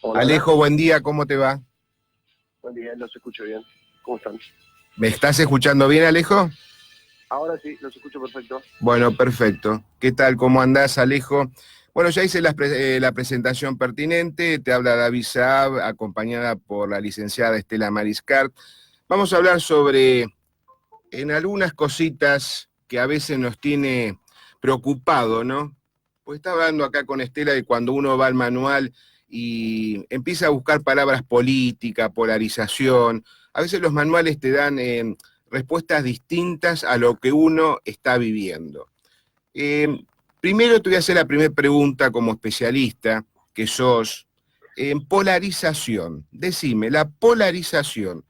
Hola, hola. Alejo, buen día, ¿cómo te va? Buen día, los escucho bien. ¿Cómo están? ¿Me estás escuchando bien, Alejo? Ahora sí, los escucho perfecto. Bueno, perfecto. ¿Qué tal? ¿Cómo andás, Alejo? Bueno, ya hice la presentación pertinente, te habla David Saab, acompañada por la licenciada Estela Mariscart. Vamos a hablar sobre en algunas cositas que a veces nos tiene preocupado, ¿no? Pues está hablando acá con Estela de cuando uno va al manual y empieza a buscar palabras política, polarización. A veces los manuales te dan respuestas distintas a lo que uno está viviendo. Primero te voy a hacer la primera pregunta como especialista que sos. En polarización, decime, ¿la polarización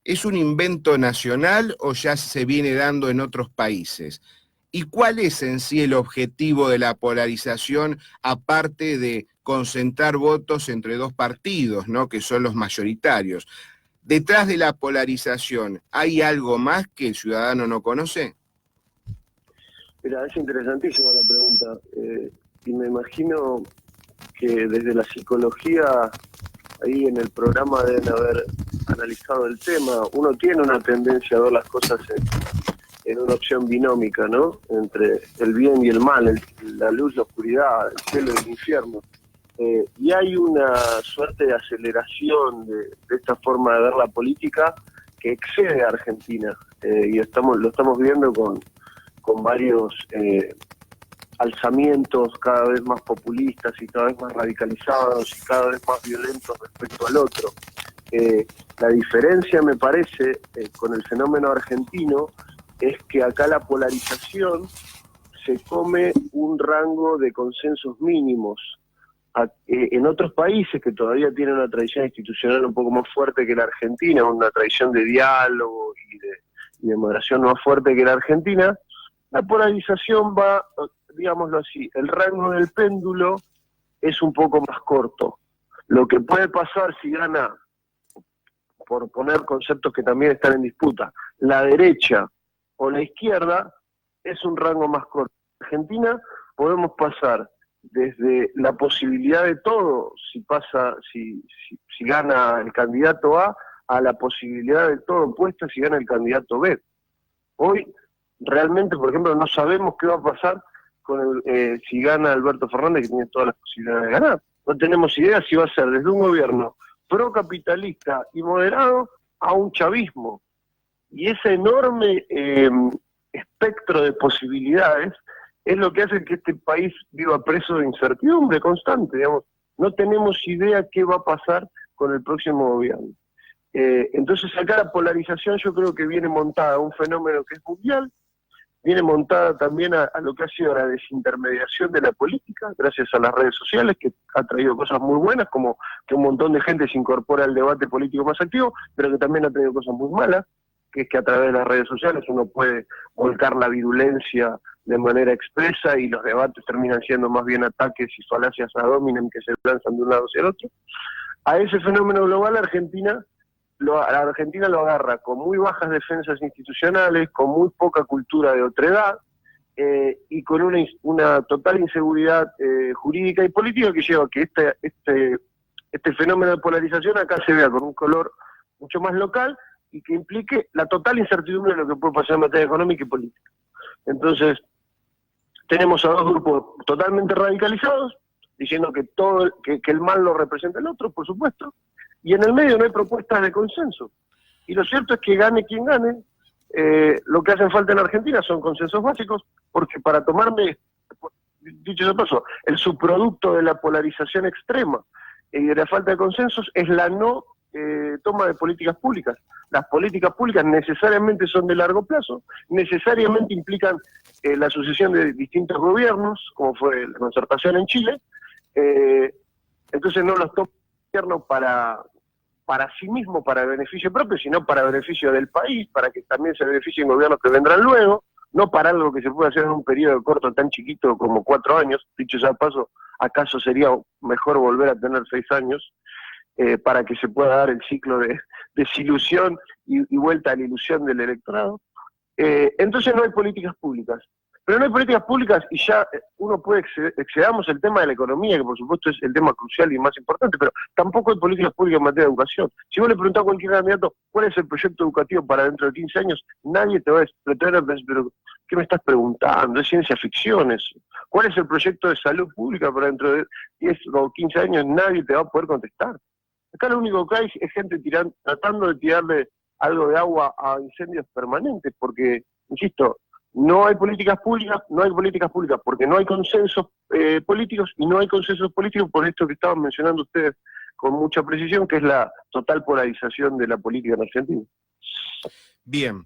es un invento nacional o ya se viene dando en otros países? ¿Y cuál es en sí el objetivo de la polarización, aparte de concentrar votos entre dos partidos, ¿no? Que son los mayoritarios? Detrás de la polarización, ¿hay algo más que el ciudadano no conoce? Mira, es interesantísima la pregunta. Y me imagino que desde la psicología, ahí en el programa deben haber analizado el tema. Uno tiene una tendencia a ver las cosas en una opción binómica, ¿no? Entre el bien y el mal, la luz, la oscuridad, el cielo y el infierno. Y hay una suerte de aceleración de esta forma de ver la política que excede a Argentina. Y lo estamos viendo con varios alzamientos cada vez más populistas y cada vez más radicalizados y cada vez más violentos respecto al otro. La diferencia, me parece, con el fenómeno argentino es que acá la polarización se come un rango de consensos mínimos. En otros países que todavía tienen una tradición institucional un poco más fuerte que la Argentina, una tradición de diálogo y de moderación más fuerte que la Argentina, la polarización va, digámoslo así, el rango del péndulo es un poco más corto. Lo que puede pasar si gana, por poner conceptos que también están en disputa, la derecha o la izquierda, es un rango más corto. En Argentina podemos pasar desde la posibilidad de todo, si gana el candidato A la posibilidad de todo opuesta si gana el candidato B. Hoy realmente, por ejemplo, no sabemos qué va a pasar si gana Alberto Fernández, que tiene todas las posibilidades de ganar. No tenemos idea si va a ser desde un gobierno procapitalista y moderado a un chavismo. Y ese enorme espectro de posibilidades es lo que hace que este país viva preso de incertidumbre constante, digamos. No tenemos idea qué va a pasar con el próximo gobierno. Entonces acá la polarización yo creo que viene montada a un fenómeno que es mundial, viene montada también a lo que ha sido la desintermediación de la política, gracias a las redes sociales, que ha traído cosas muy buenas, como que un montón de gente se incorpora al debate político más activo, pero que también ha traído cosas muy malas, que es que a través de las redes sociales uno puede volcar la virulencia de manera expresa y los debates terminan siendo más bien ataques y falacias ad hominem que se lanzan de un lado hacia el otro. A ese fenómeno global Argentina lo agarra con muy bajas defensas institucionales, con muy poca cultura de otredad y con una total inseguridad jurídica y política que lleva a que este fenómeno de polarización acá se vea con un color mucho más local y que implique la total incertidumbre de lo que puede pasar en materia económica y política. Entonces, tenemos a dos grupos totalmente radicalizados, diciendo que el mal lo representa el otro, por supuesto, y en el medio no hay propuestas de consenso. Y lo cierto es que gane quien gane, lo que hacen falta en Argentina son consensos básicos, porque para tomarme, dicho de paso, el subproducto de la polarización extrema y de la falta de consensos es la no toma de políticas públicas. Las políticas públicas necesariamente son de largo plazo, necesariamente implican la sucesión de distintos gobiernos, como fue la concertación en Chile, entonces no los toma el gobierno para sí mismo, para beneficio propio, sino para beneficio del país, para que también se beneficien gobiernos que vendrán luego, no para algo que se puede hacer en un periodo corto tan chiquito como 4 años. Dicho sea de paso, ¿acaso sería mejor volver a tener 6 años para que se pueda dar el ciclo de desilusión y vuelta a la ilusión del electorado? Entonces no hay políticas públicas. Pero no hay políticas públicas y ya uno puede excedamos el tema de la economía, que por supuesto es el tema crucial y más importante, pero tampoco hay políticas públicas en materia de educación. Si vos le preguntás a cualquier candidato cuál es el proyecto educativo para dentro de 15 años, nadie te va a decir, pero ¿qué me estás preguntando? Es ciencia ficción eso. ¿Cuál es el proyecto de salud pública para dentro de 10 o 15 años? Nadie te va a poder contestar. Acá lo único que hay es gente tratando de tirarle algo de agua a incendios permanentes, porque, insisto, no hay políticas públicas porque no hay consensos políticos, y no hay consensos políticos por esto que estaban mencionando ustedes con mucha precisión, que es la total polarización de la política en Argentina. Bien.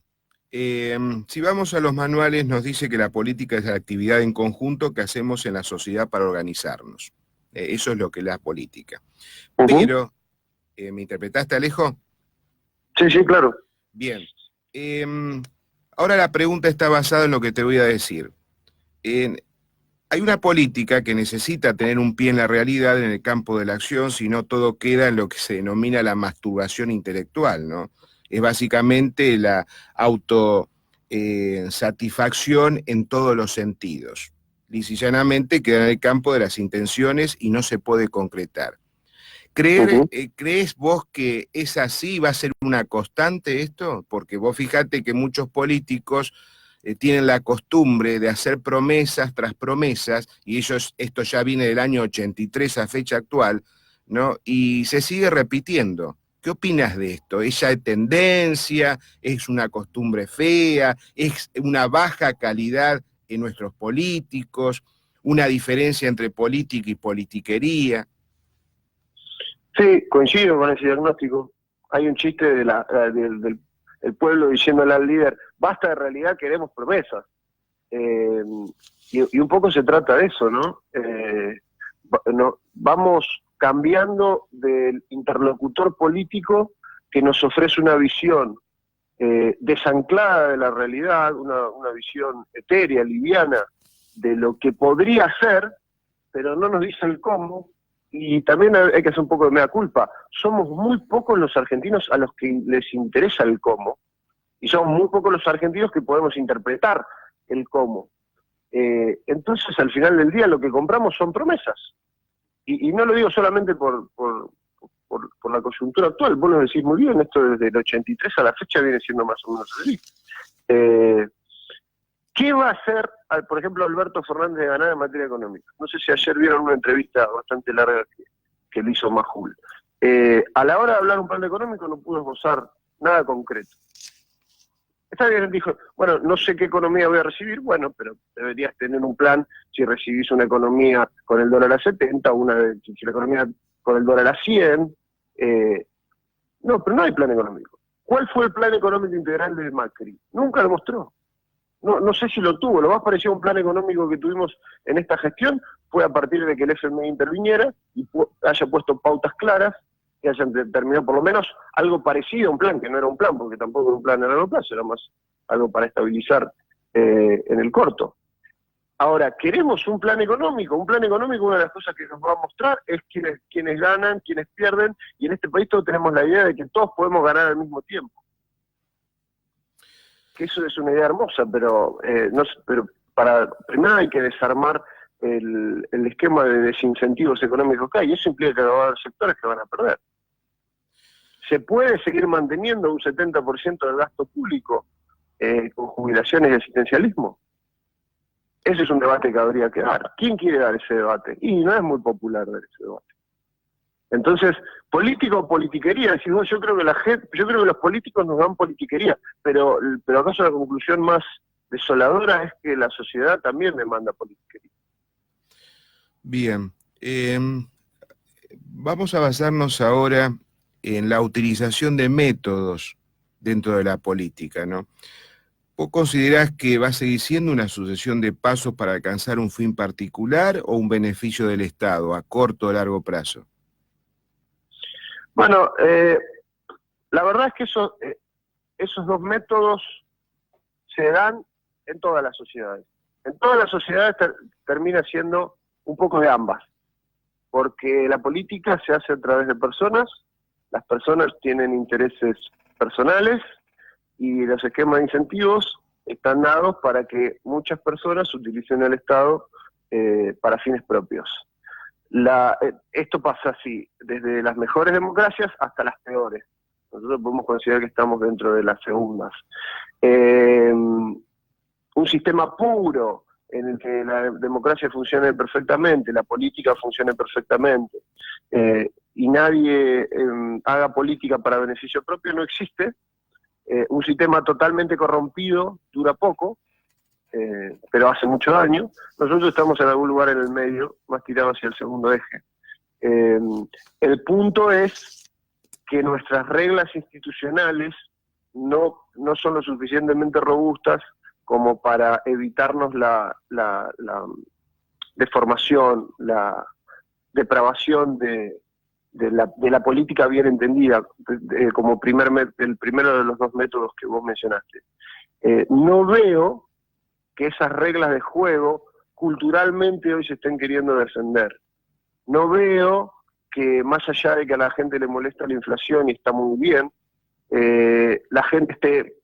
Si vamos a los manuales, nos dice que la política es la actividad en conjunto que hacemos en la sociedad para organizarnos. Eso es lo que es la política. Pero, ¿me interpretaste, Alejo? Sí, sí, claro. Bien. Ahora la pregunta está basada en lo que te voy a decir. Hay una política que necesita tener un pie en la realidad, en el campo de la acción, si no todo queda en lo que se denomina la masturbación intelectual, ¿no? Es básicamente la autosatisfacción en todos los sentidos. Lisa y llanamente queda en el campo de las intenciones y no se puede concretar. ¿Crees vos que es así, va a ser una constante esto? Porque vos fíjate que muchos políticos tienen la costumbre de hacer promesas tras promesas, y esto ya viene del año 83 a fecha actual, ¿no? Y se sigue repitiendo. ¿Qué opinas de esto? ¿Es ya de tendencia? ¿Es una costumbre fea? ¿Es una baja calidad en nuestros políticos? ¿Una diferencia entre política y politiquería? Sí, coincido con ese diagnóstico. Hay un chiste del pueblo diciéndole al líder, basta de realidad, queremos promesas. Y un poco se trata de eso, ¿no? Vamos cambiando del interlocutor político que nos ofrece una visión desanclada de la realidad, una visión etérea, liviana, de lo que podría ser, pero no nos dice el cómo. Y también hay que hacer un poco de mea culpa. Somos muy pocos los argentinos a los que les interesa el cómo, y somos muy pocos los argentinos que podemos interpretar el cómo. Entonces, al final del día, lo que compramos son promesas. Y no lo digo solamente por la coyuntura actual. Vos lo decís muy bien, esto desde el 83 a la fecha viene siendo más o menos así. ¿Qué va a hacer, por ejemplo, Alberto Fernández de ganar en materia económica? No sé si ayer vieron una entrevista bastante larga que le hizo Majul. A la hora de hablar un plan económico no pudo esbozar nada concreto. Está bien, dijo, bueno, no sé qué economía voy a recibir, bueno, pero deberías tener un plan si recibís una economía con el dólar a 70, si la economía con el dólar a 100. No, pero no hay plan económico. ¿Cuál fue el plan económico integral de Macri? Nunca lo mostró. No sé si lo tuvo. Lo más parecido a un plan económico que tuvimos en esta gestión fue a partir de que el FMI interviniera y haya puesto pautas claras, que hayan determinado por lo menos algo parecido a un plan, que no era un plan, porque tampoco era un plan a largo plazo, era más algo para estabilizar en el corto. Ahora, ¿queremos un plan económico? Un plan económico, una de las cosas que nos va a mostrar es quiénes ganan, quiénes pierden, y en este país todos tenemos la idea de que todos podemos ganar al mismo tiempo. Que eso es una idea hermosa, pero primero hay que desarmar el esquema de desincentivos económicos que hay, y eso implica que va a haber sectores que van a perder. ¿Se puede seguir manteniendo un 70% del gasto público con jubilaciones y asistencialismo? Ese es un debate que habría que dar. ¿Quién quiere dar ese debate? Y no es muy popular dar ese debate. Entonces, político o politiquería, decís vos, yo creo que los políticos nos dan politiquería, pero acaso la conclusión más desoladora es que la sociedad también demanda politiquería. Bien, vamos a basarnos ahora en la utilización de métodos dentro de la política, ¿no? ¿Vos considerás que va a seguir siendo una sucesión de pasos para alcanzar un fin particular o un beneficio del Estado a corto o largo plazo? Bueno, la verdad es que esos dos métodos se dan en todas las sociedades. En todas las sociedades termina siendo un poco de ambas, porque la política se hace a través de personas, las personas tienen intereses personales y los esquemas de incentivos están dados para que muchas personas utilicen el Estado para fines propios. Esto pasa así, desde las mejores democracias hasta las peores. Nosotros podemos considerar que estamos dentro de las segundas. Un sistema puro en el que la democracia funcione perfectamente, la política funcione perfectamente, y nadie haga política para beneficio propio, no existe. Un sistema totalmente corrompido dura poco, pero hace mucho daño. Nosotros estamos en algún lugar en el medio, más tirado hacia el segundo eje. El punto es que nuestras reglas institucionales no son lo suficientemente robustas como para evitarnos la deformación, la depravación de la política bien entendida, como el primero de los dos métodos que vos mencionaste. No veo que esas reglas de juego culturalmente hoy se estén queriendo defender. No veo que, más allá de que a la gente le molesta la inflación y está muy bien, la gente esté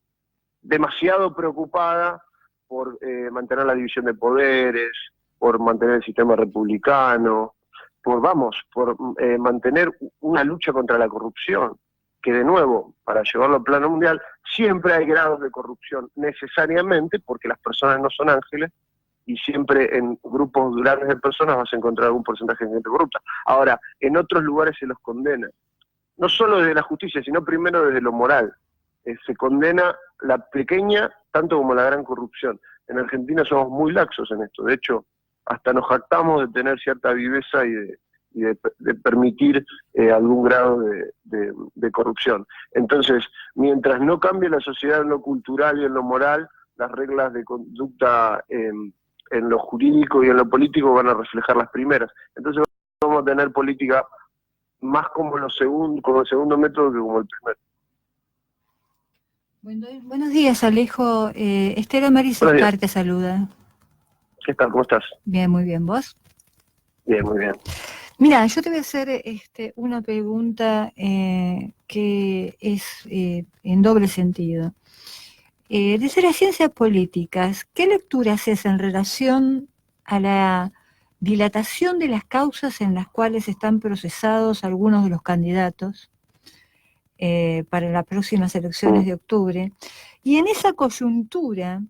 demasiado preocupada por mantener la división de poderes, por mantener el sistema republicano, por mantener una lucha contra la corrupción, que de nuevo, para llevarlo al plano mundial, siempre hay grados de corrupción, necesariamente, porque las personas no son ángeles, y siempre en grupos grandes de personas vas a encontrar algún porcentaje de gente corrupta. Ahora, en otros lugares se los condena, no solo desde la justicia, sino primero desde lo moral. Se condena la pequeña tanto como la gran corrupción. En Argentina somos muy laxos en esto, de hecho, hasta nos jactamos de tener cierta viveza y de permitir algún grado de corrupción. Entonces, mientras no cambie la sociedad en lo cultural y en lo moral, las reglas de conducta en lo jurídico y en lo político van a reflejar las primeras. Entonces vamos a tener política más como el segundo método que como el primero. Buenos días, Alejo. Estela Maris Escar te saluda. ¿Qué tal? ¿Cómo estás? Bien, muy bien. ¿Vos? Bien, muy bien. Mira, yo te voy a hacer una pregunta que es en doble sentido. Desde las ciencias políticas, ¿qué lectura haces en relación a la dilatación de las causas en las cuales están procesados algunos de los candidatos para las próximas elecciones de octubre? Y en esa coyuntura,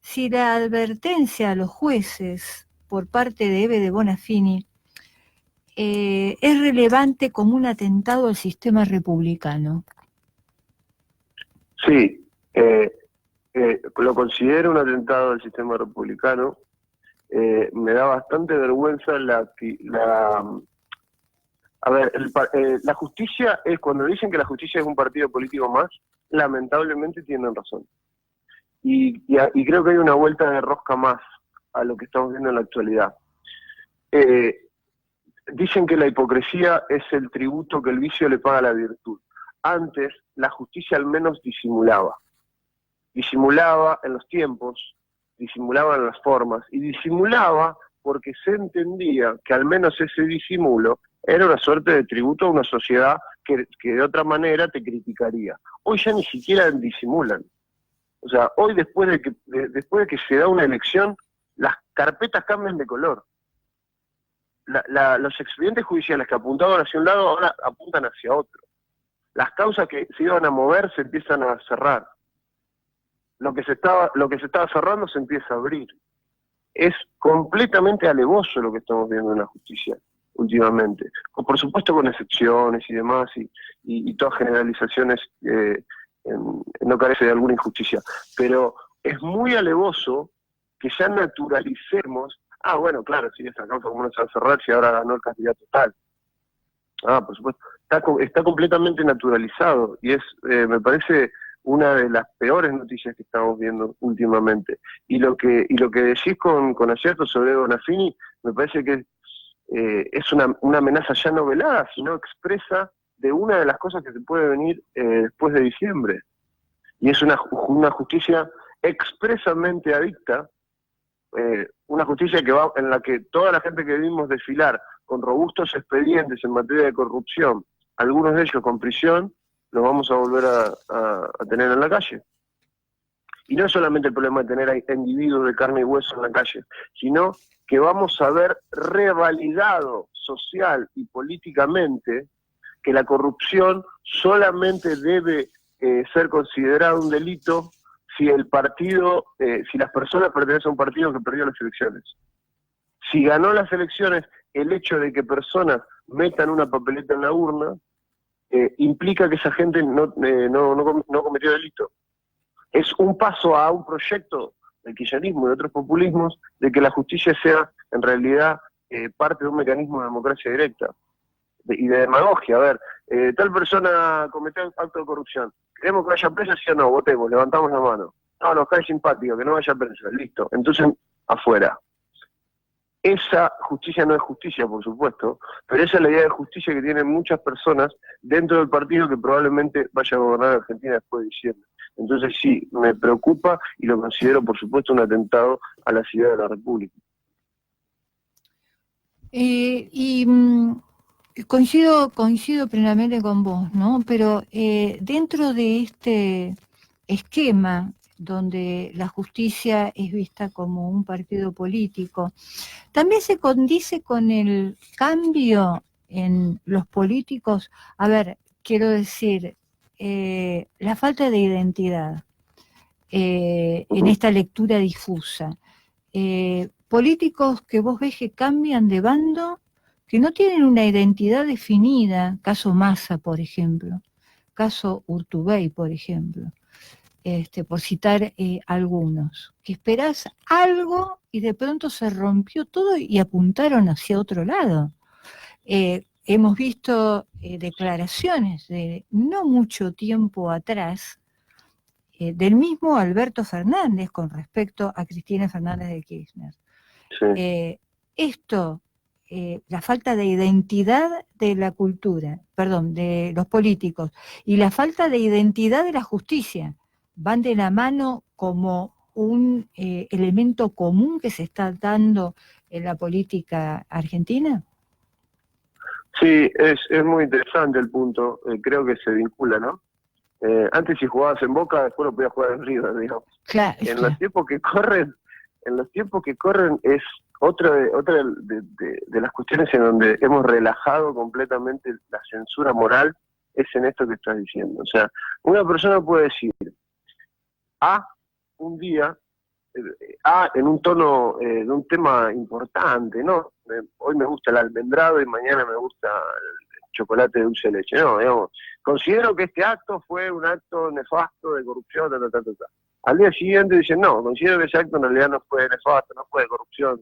si la advertencia a los jueces por parte de Ebe de Bonafini es relevante como un atentado al sistema republicano. Sí, lo considero un atentado al sistema republicano. Me da bastante vergüenza la justicia es, cuando dicen que la justicia es un partido político más, lamentablemente tienen razón. Y creo que hay una vuelta de rosca más a lo que estamos viendo en la actualidad. Dicen que la hipocresía es el tributo que el vicio le paga a la virtud. Antes, la justicia al menos disimulaba. Disimulaba en los tiempos, disimulaba en las formas, y disimulaba porque se entendía que al menos ese disimulo era una suerte de tributo a una sociedad que de otra manera te criticaría. Hoy ya ni siquiera disimulan. O sea, hoy después de que se da una elección, las carpetas cambian de color. Los expedientes judiciales que apuntaban hacia un lado ahora apuntan hacia otro. Las causas que se iban a mover se empiezan a cerrar. Lo que se estaba cerrando se empieza a abrir. Es completamente alevoso lo que estamos viendo en la justicia últimamente. Por supuesto con excepciones y demás, y todas generalizaciones no carece de alguna injusticia. Pero es muy alevoso que ya naturalicemos, bueno, claro, si esa causa como no se va a cerrar si ahora ganó el candidato tal. Por supuesto. Está completamente naturalizado y me parece una de las peores noticias que estamos viendo últimamente. Y lo que decís con acierto sobre Bonafini, me parece que es una amenaza ya no velada, sino expresa de una de las cosas que se puede venir después de diciembre. Y es una justicia expresamente adicta, una justicia en la que toda la gente que vimos desfilar con robustos expedientes en materia de corrupción, algunos de ellos con prisión, los vamos a volver a tener en la calle. Y no es solamente el problema de tener a individuos de carne y hueso en la calle, sino que vamos a ver revalidado social y políticamente que la corrupción solamente debe ser considerada un delito si el partido, si las personas pertenecen a un partido que perdió las elecciones. Si ganó las elecciones, el hecho de que personas metan una papeleta en la urna implica que esa gente no cometió delito. Es un paso a un proyecto del kirchnerismo y de otros populismos de que la justicia sea en realidad parte de un mecanismo de democracia directa y de demagogia. A ver, tal persona cometió acto de corrupción. ¿Queremos que vaya presa? Sí o no, votemos, levantamos la mano. No, nos cae simpático, que no vaya presa, listo. Entonces, afuera. Esa justicia no es justicia, por supuesto, pero esa es la idea de justicia que tienen muchas personas dentro del partido que probablemente vaya a gobernar Argentina después de diciembre. Entonces sí, me preocupa y lo considero, por supuesto, un atentado a la ciudad de la República. Coincido plenamente con vos, ¿no? Pero dentro de este esquema donde la justicia es vista como un partido político, también se condice con el cambio en los políticos. A ver, quiero decir, la falta de identidad en esta lectura difusa. Políticos que vos ves que cambian de bando, que no tienen una identidad definida, caso Massa, por ejemplo, caso Urtubey, por ejemplo, por citar algunos, que esperás algo y de pronto se rompió todo y apuntaron hacia otro lado. Hemos visto declaraciones de no mucho tiempo atrás del mismo Alberto Fernández con respecto a Cristina Fernández de Kirchner. Sí. La falta de identidad de la cultura, de los políticos, y la falta de identidad de la justicia, van de la mano como un elemento común que se está dando en la política argentina. Sí, es muy interesante el punto, creo que se vincula, ¿no? Antes si jugabas en Boca, después lo podías jugar en River, digamos. Claro, los tiempos que corren es otra de las cuestiones en donde hemos relajado completamente la censura moral, es en esto que estás diciendo. O sea, una persona puede decir un día, en un tono de un tema importante, ¿no? Hoy me gusta el almendrado y mañana me gusta el chocolate de dulce de leche. No, digamos, considero que este acto fue un acto nefasto de corrupción, Al día siguiente dicen, no, considero que ese acto en realidad no fue nefasto, no fue de corrupción.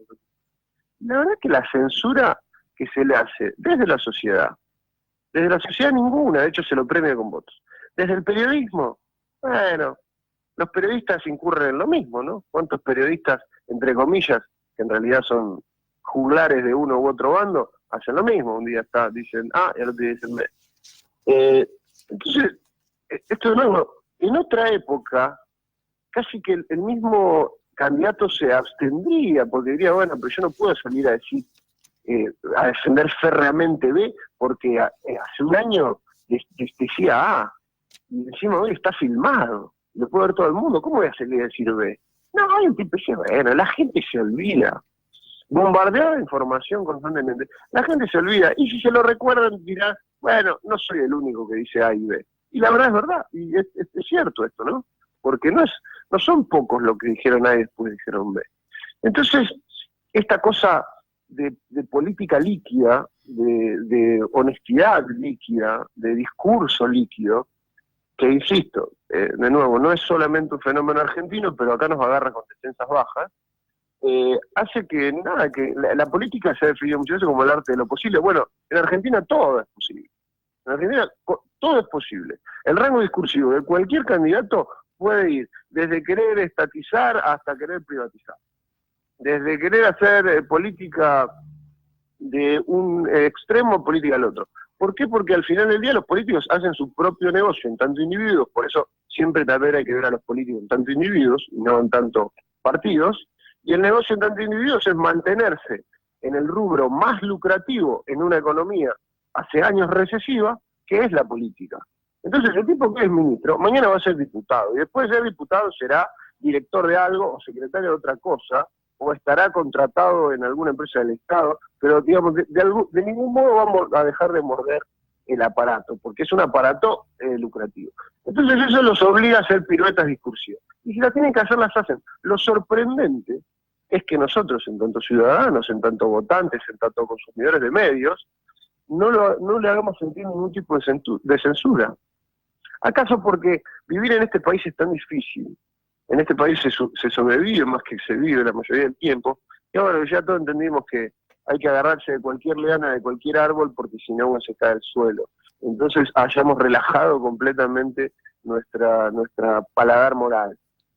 La verdad es que la censura que se le hace desde la sociedad ninguna, de hecho se lo premia con votos. Desde el periodismo, bueno, los periodistas incurren en lo mismo, ¿no? ¿Cuántos periodistas, entre comillas, que en realidad son juglares de uno u otro bando, hacen lo mismo? Un día dicen A y al otro día dicen B. Entonces, esto de nuevo, en otra época, casi que el mismo candidato se abstendría, porque diría, bueno, pero yo no puedo salir a decir, a defender férreamente B, porque hace un año decía A, y encima hoy está filmado, lo puede ver todo el mundo, ¿cómo voy a salir a decir B? No, hay un tipo que dice, bueno, la gente se olvida, bombardeada de información constantemente, la gente se olvida, y si se lo recuerdan dirá, bueno, no soy el único que dice A y B. Y la verdad es verdad, y es cierto esto, ¿no? Porque no son pocos los que dijeron A y después dijeron B. Entonces, esta cosa de política líquida, de honestidad líquida, de discurso líquido, que insisto, de nuevo, no es solamente un fenómeno argentino, pero acá nos agarra con defensas bajas, hace que la política se ha definido muchas veces como el arte de lo posible. Bueno, en Argentina todo es posible. En Argentina todo es posible. El rango discursivo de cualquier candidato puede ir desde querer estatizar hasta querer privatizar. Desde querer hacer política de un extremo, política al otro. ¿Por qué? Porque al final del día los políticos hacen su propio negocio en tanto individuos, por eso siempre también hay que ver a los políticos en tanto individuos y no en tanto partidos, y el negocio en tanto individuos es mantenerse en el rubro más lucrativo en una economía hace años recesiva, que es la política. Entonces el tipo que es ministro, mañana va a ser diputado, y después de ser diputado será director de algo o secretario de otra cosa, o estará contratado en alguna empresa del Estado, pero digamos, de ningún modo vamos a dejar de morder el aparato, porque es un aparato lucrativo. Entonces eso los obliga a hacer piruetas discursivas. Y si las tienen que hacer, las hacen. Lo sorprendente es que nosotros, en tanto ciudadanos, en tanto votantes, en tanto consumidores de medios, no le hagamos sentir ningún tipo de censura. ¿Acaso porque vivir en este país es tan difícil? En este país se sobrevive más que se vive la mayoría del tiempo, y ahora ya todos entendimos que hay que agarrarse de cualquier liana, de cualquier árbol, porque si no uno se cae al suelo. Entonces hayamos relajado completamente nuestra paladar moral.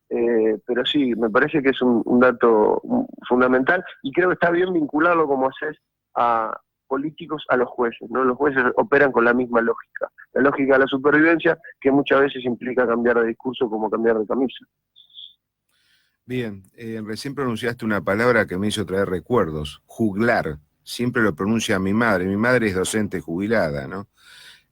Pero sí, me parece que es un dato fundamental, y creo que está bien vincularlo, como haces, a políticos a los jueces, ¿no? Los jueces operan con la misma lógica, la lógica de la supervivencia, que muchas veces implica cambiar de discurso como cambiar de camisa. Bien, recién pronunciaste una palabra que me hizo traer recuerdos, juglar. Siempre lo pronuncia mi madre es docente jubilada, ¿no?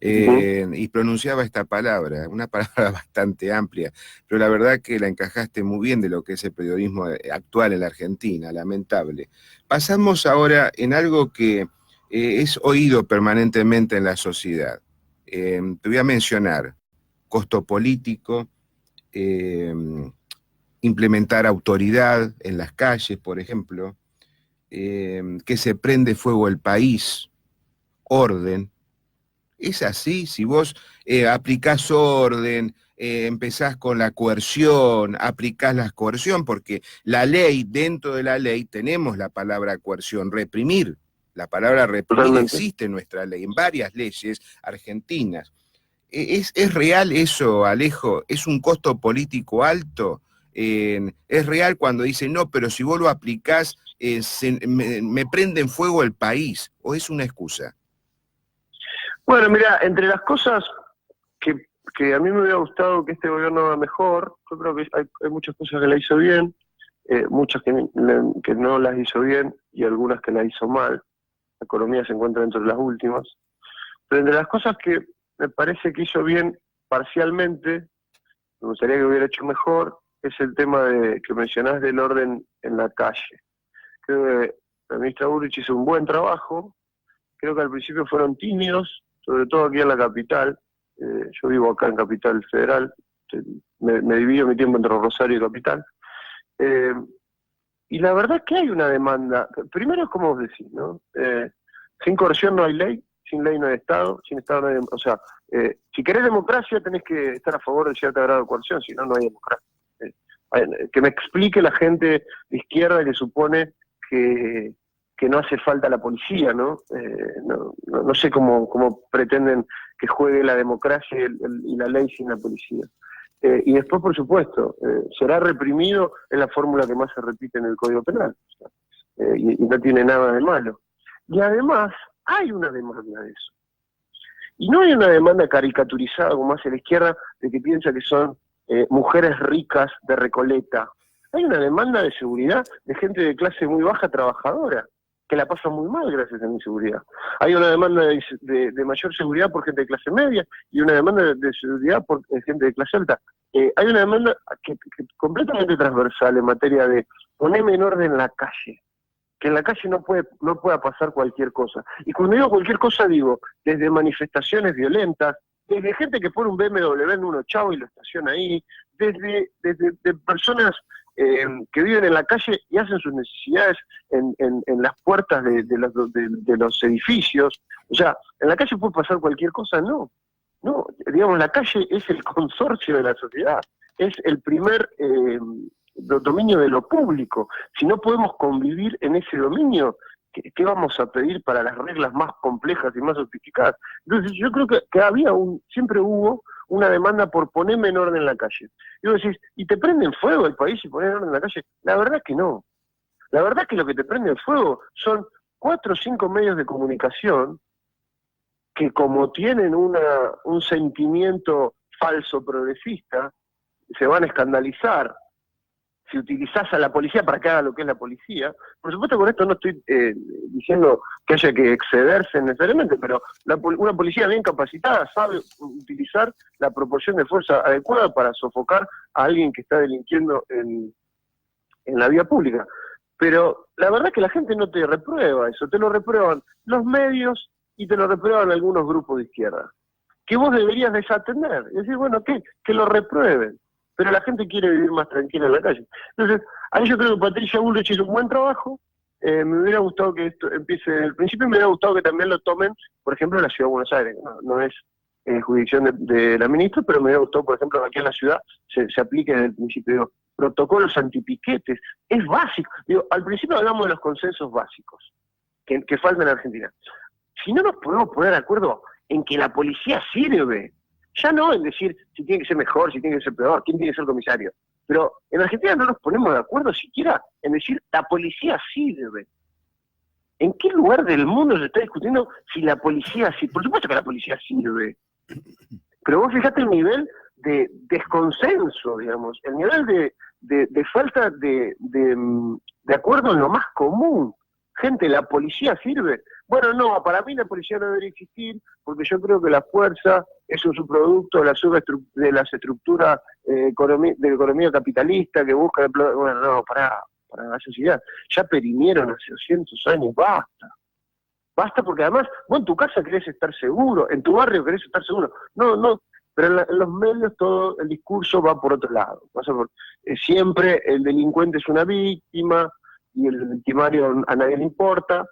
Y pronunciaba esta palabra, una palabra bastante amplia, pero la verdad que la encajaste muy bien de lo que es el periodismo actual en la Argentina, lamentable. Pasamos ahora en algo que es oído permanentemente en la sociedad. Te voy a mencionar costo político, implementar autoridad en las calles, por ejemplo, que se prende fuego el país, orden. Es así, si vos aplicás orden, empezás con la coerción, aplicás la coerción, porque la ley, dentro de la ley tenemos la palabra coerción, reprimir. La palabra reprimir Totalmente. existe en nuestra ley, en varias leyes argentinas. ¿Es real eso, Alejo? ¿Es un costo político alto? ¿Es real cuando dicen, no, pero si vos lo aplicás, me prende en fuego el país? ¿O es una excusa? Bueno, mira, entre las cosas que a mí me hubiera gustado que este gobierno haga mejor, yo creo que hay muchas cosas que la hizo bien, muchas que no las hizo bien, y algunas que la hizo mal. La economía se encuentra entre las últimas. Pero entre las cosas que me parece que hizo bien parcialmente, me gustaría que hubiera hecho mejor, es el tema que mencionás del orden en la calle. Creo que la ministra Bullrich hizo un buen trabajo. Creo que al principio fueron tímidos, sobre todo aquí en la capital. Yo vivo acá en Capital Federal, me divido mi tiempo entre Rosario y Capital. Y la verdad es que hay una demanda. Primero es como vos decís, ¿no? Sin coerción no hay ley, sin ley no hay Estado, sin Estado no hay... O sea, si querés democracia tenés que estar a favor de cierto grado de coerción, si no, no hay democracia. Que me explique la gente de izquierda que supone que no hace falta la policía, ¿no? No sé cómo pretenden que juegue la democracia y la ley sin la policía. Y después, por supuesto, será reprimido, es la fórmula que más se repite en el Código Penal, o sea, y no tiene nada de malo. Y además, hay una demanda de eso. Y no hay una demanda caricaturizada como hace la izquierda, de que piensa que son mujeres ricas de Recoleta. Hay una demanda de seguridad de gente de clase muy baja trabajadora, que la pasa muy mal gracias a la inseguridad. Hay una demanda de mayor seguridad por gente de clase media y una demanda de seguridad por gente de clase alta. Hay una demanda que completamente transversal en materia de ponerme en orden la calle, que en la calle no pueda pasar cualquier cosa. Y cuando digo cualquier cosa, digo desde manifestaciones violentas, desde gente que pone un BMW en uno chavo y lo estaciona ahí, desde personas que viven en la calle y hacen sus necesidades en las puertas de los edificios. O sea, ¿en la calle puede pasar cualquier cosa? No, digamos, la calle es el consorcio de la sociedad, es el primer dominio de lo público. Si no podemos convivir en ese dominio, ¿qué vamos a pedir para las reglas más complejas y más sofisticadas? Entonces yo creo que siempre hubo una demanda por ponerme en orden en la calle. Y vos decís, ¿y te prende en fuego el país y poner en orden en la calle? La verdad que no. La verdad es que lo que te prende en fuego son 4 o 5 medios de comunicación que, como tienen un sentimiento falso progresista, se van a escandalizar si utilizás a la policía para que haga lo que es la policía. Por supuesto, con esto no estoy diciendo que haya que excederse necesariamente, pero una policía bien capacitada sabe utilizar la proporción de fuerza adecuada para sofocar a alguien que está delinquiendo en la vía pública. Pero la verdad es que la gente no te reprueba eso, te lo reprueban los medios y te lo reprueban algunos grupos de izquierda, que vos deberías desatender, y decir, bueno, que lo reprueben, pero la gente quiere vivir más tranquila en la calle. Entonces, ahí yo creo que Patricia Bullrich hizo un buen trabajo. Me hubiera gustado que esto empiece desde el principio, y me hubiera gustado que también lo tomen, por ejemplo, en la Ciudad de Buenos Aires. No es jurisdicción de la ministra, pero me hubiera gustado, por ejemplo, que aquí en la ciudad se aplique desde el principio. Digo, protocolos antipiquetes, es básico. Digo, al principio hablamos de los consensos básicos que faltan en Argentina. Si no nos podemos poner de acuerdo en que la policía sirve, ya no en decir si tiene que ser mejor, si tiene que ser peor, quién tiene que ser comisario. Pero en Argentina no nos ponemos de acuerdo siquiera en decir la policía sirve. ¿En qué lugar del mundo se está discutiendo si la policía sirve? Por supuesto que la policía sirve. Pero vos fijate el nivel de desconsenso, digamos, el nivel de falta de acuerdo en lo más común. Gente, ¿la policía sirve? Bueno, no, para mí la policía no debería existir porque yo creo que la fuerza es un subproducto de las estructuras de la economía capitalista que busca... Bueno, no, para la sociedad. Ya perimieron hace 200 años, basta. Basta porque además, vos en tu casa querés estar seguro, en tu barrio querés estar seguro. No, pero en los medios todo el discurso va por otro lado. Siempre el delincuente es una víctima y el victimario a nadie le importa.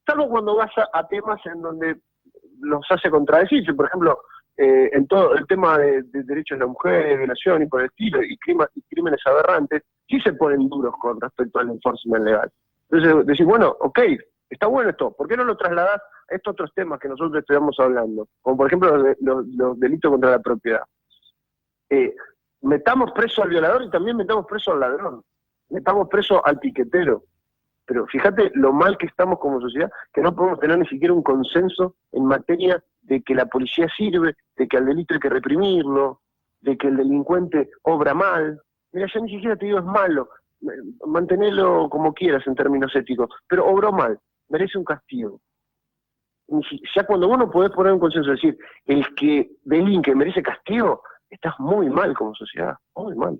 Salvo cuando vas a temas en donde los hace contradecirse, por ejemplo, en todo el tema de derechos de la mujer, de violación y por el estilo, y crímenes aberrantes, sí se ponen duros con respecto al enforcement legal. Entonces decís, bueno, ok, está bueno esto, ¿por qué no lo trasladás a estos otros temas que nosotros estamos hablando? Como por ejemplo los delitos contra la propiedad. Metamos preso al violador y también metamos preso al ladrón, metamos preso al piquetero. Pero fíjate lo mal que estamos como sociedad, que no podemos tener ni siquiera un consenso en materia de que la policía sirve, de que al delito hay que reprimirlo, de que el delincuente obra mal. Mira, ya ni siquiera te digo es malo, mantenerlo como quieras en términos éticos, pero obró mal, merece un castigo. Ya cuando vos no podés poner un consenso, decir, el que delinque merece castigo, estás muy mal como sociedad, muy mal.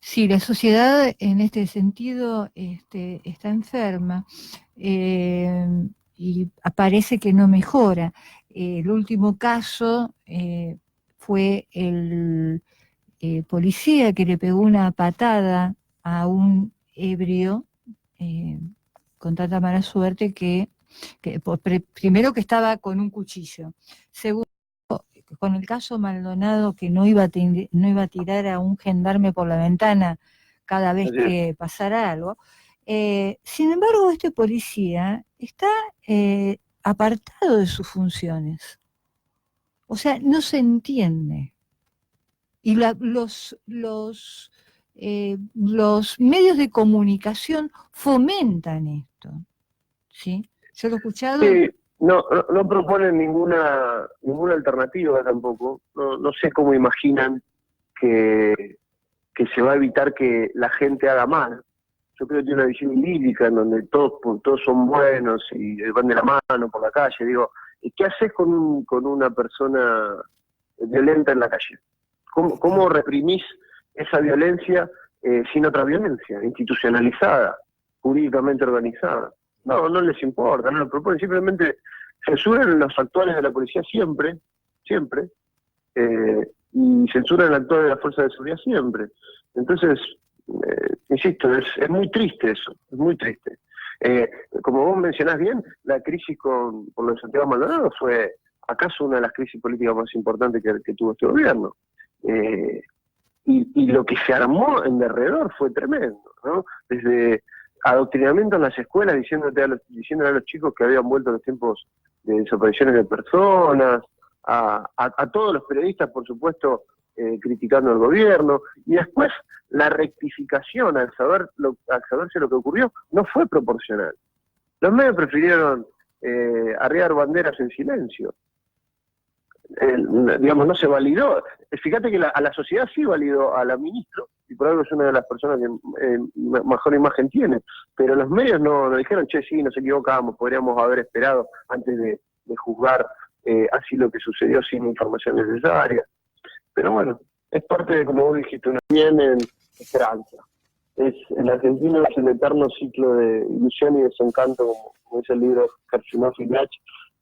Sí, la sociedad en este sentido está enferma y parece que no mejora. El último caso fue el policía que le pegó una patada a un ebrio con tanta mala suerte que primero que estaba con un cuchillo, segundo con el caso Maldonado, que no iba a tirar a un gendarme por la ventana cada vez que pasara algo. Sin embargo, este policía está apartado de sus funciones. O sea, no se entiende. Y los medios de comunicación fomentan esto. ¿Sí? Yo lo he escuchado... Sí. No proponen ninguna alternativa tampoco. No sé cómo imaginan que se va a evitar que la gente haga mal. Yo creo que tiene una visión idílica en donde todos son buenos y van de la mano por la calle. Digo, ¿qué haces con una persona violenta en la calle? ¿Cómo reprimís esa violencia sin otra violencia, institucionalizada, jurídicamente organizada? No les importa, no lo proponen, simplemente censuran los actuales de la policía siempre, y censuran los actuales de la fuerza de seguridad siempre. Entonces, insisto, es muy triste eso, es muy triste. Como vos mencionás bien, la crisis con lo de Santiago Maldonado fue acaso una de las crisis políticas más importantes que tuvo este gobierno. Y lo que se armó en derredor fue tremendo, ¿no? Desde adoctrinamiento en las escuelas, diciéndole a los chicos que habían vuelto los tiempos de desapariciones de personas, a todos los periodistas, por supuesto, criticando al gobierno, y después la rectificación al saberse lo que ocurrió no fue proporcional. Los medios prefirieron arriar banderas en silencio. Digamos, no se validó. Fíjate que a la sociedad sí validó a la ministra, y por algo es una de las personas que mejor imagen tiene. Pero los medios no dijeron, che, sí, nos equivocamos, podríamos haber esperado antes de juzgar así lo que sucedió sin información necesaria. Pero bueno, es parte de, como vos dijiste, una bien en esperanza. El argentino es el eterno ciclo de ilusión y desencanto, como dice el libro Gershunov y Lach,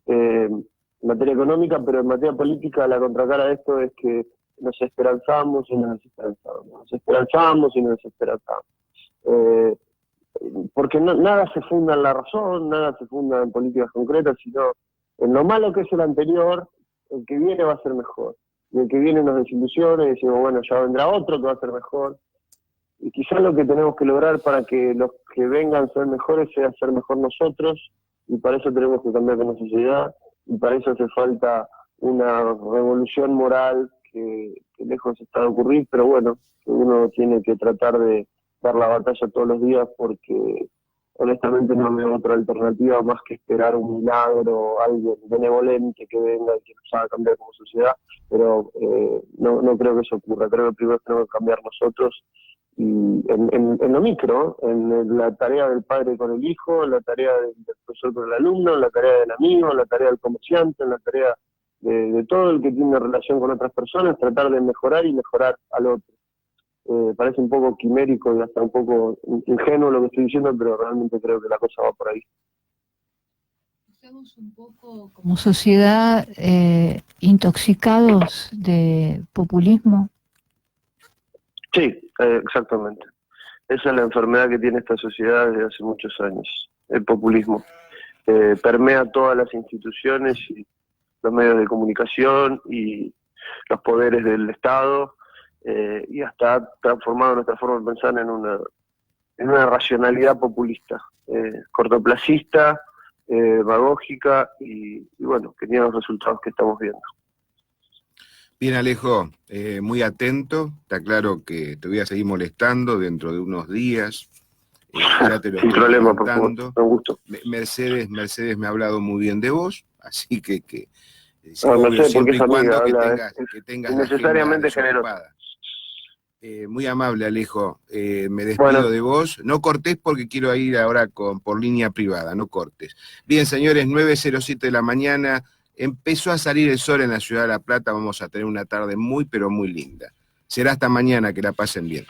en materia económica, pero en materia política la contracara de esto es que nos esperanzamos y nos desesperanzamos, nos esperanzamos y nos desesperanzamos. Porque nada se funda en la razón, nada se funda en políticas concretas, sino en lo malo que es el anterior, el que viene va a ser mejor. Y el que viene nos desilusiona y decimos, bueno, ya vendrá otro que va a ser mejor. Y quizás lo que tenemos que lograr para que los que vengan sean mejores sea ser mejor nosotros, y para eso tenemos que cambiar como sociedad, y para eso hace falta una revolución moral que lejos está de ocurrir, pero bueno, que uno tiene que tratar de dar la batalla todos los días, porque honestamente no veo otra alternativa más que esperar un milagro, alguien benevolente que venga y que nos haga cambiar como sociedad, pero no creo que eso ocurra. Creo que primero tenemos que cambiar nosotros, y en lo micro, en la tarea del padre con el hijo, en la tarea del profesor con el alumno, en la tarea del amigo, en la tarea del comerciante, en la tarea de todo el que tiene relación con otras personas, tratar de mejorar y mejorar al otro. Parece un poco quimérico y hasta un poco ingenuo lo que estoy diciendo, pero realmente creo que la cosa va por ahí. Estamos un poco como sociedad intoxicados de populismo. Sí, exactamente. Esa es la enfermedad que tiene esta sociedad desde hace muchos años, el populismo. Permea todas las instituciones y los medios de comunicación y los poderes del Estado, y hasta ha transformado nuestra forma de pensar en una racionalidad populista, cortoplacista, demagógica y bueno, que tiene los resultados que estamos viendo. Bien, Alejo, muy atento. Está claro que te voy a seguir molestando dentro de unos días. Ya te lo Sin estoy problema, contando. por favor, con gusto. Mercedes me ha hablado muy bien de vos, así que No sé, porque es amiga, que tengas la innecesariamente agenda generosa. desocupada. Muy amable, Alejo. Me despido Bueno. de vos. No cortés porque quiero ir ahora por línea privada, no cortes. Bien, señores, 9:07 de la mañana. Empezó a salir el sol en la ciudad de La Plata. Vamos a tener una tarde muy, pero muy linda. Será hasta mañana. Que la pasen bien.